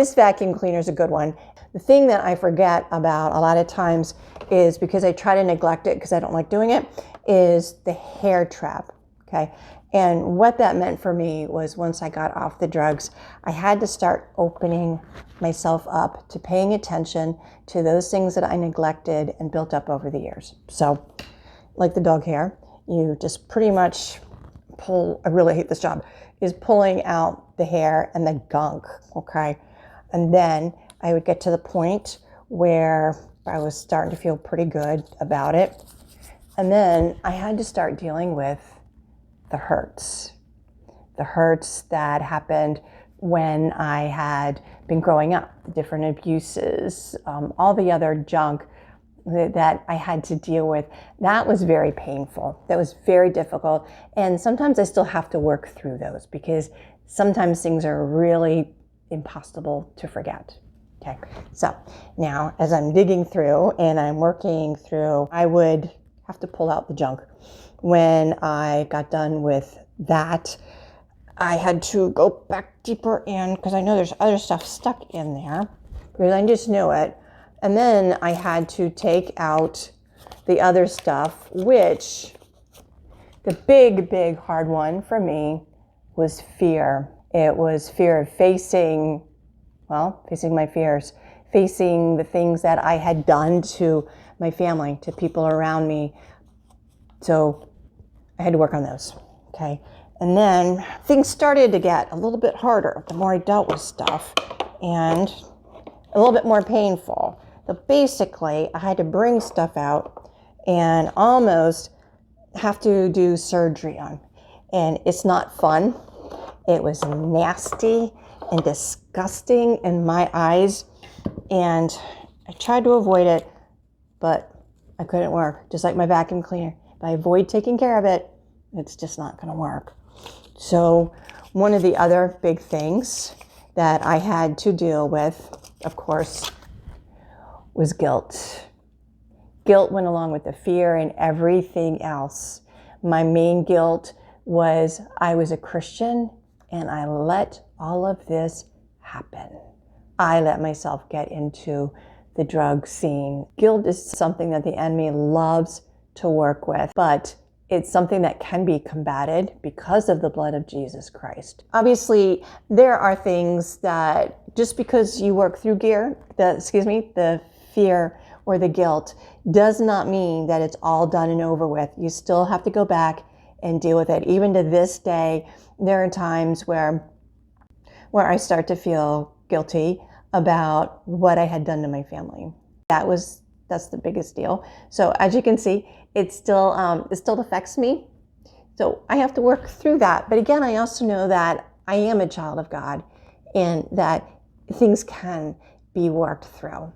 This vacuum cleaner is a good one. The thing that I forget about a lot of times is, because I try to neglect it because I don't like doing it, is the hair trap, okay? And what that meant for me was, once I got off the drugs, I had to start opening myself up to paying attention to those things that I neglected and built up over the years. So, like the dog hair, you just pretty much pull, I really hate this job, is pulling out the hair and the gunk, okay? And then I would get to the point where I was starting to feel pretty good about it. And then I had to start dealing with the hurts that happened when I had been growing up, the different abuses, all the other junk that I had to deal with. That was very painful. That was very difficult. And sometimes I still have to work through those, because sometimes things are really impossible to forget. Okay, so now as I'm digging through and I'm working through, I would have to pull out the junk. When I got done with that, I had to go back deeper in, because I know there's other stuff stuck in there, because I just knew it. And then I had to take out the other stuff, which the big hard one for me was fear. It was fear of facing my fears, facing the things that I had done to my family, to people around me. So I had to work on those, okay? And then things started to get a little bit harder the more I dealt with stuff, and a little bit more painful. So basically, I had to bring stuff out and almost have to do surgery on. And it's not fun. It was nasty and disgusting in my eyes, and I tried to avoid it, but I couldn't work. Just like my vacuum cleaner. If I avoid taking care of it, it's just not going to work. So one of the other big things that I had to deal with, of course, was guilt. Guilt went along with the fear and everything else. My main guilt was I was a Christian and I let all of this happen. I let myself get into the drug scene. Guilt is something that the enemy loves to work with, but it's something that can be combated because of the blood of Jesus Christ. Obviously, there are things that just because you work through the fear or the guilt does not mean that it's all done and over with. You still have to go back and deal with it. Even to this day, there are times where I start to feel guilty about what I had done to my family. That's the biggest deal. So as you can see, it still affects me. So I have to work through that. But again, I also know that I am a child of God and that things can be worked through.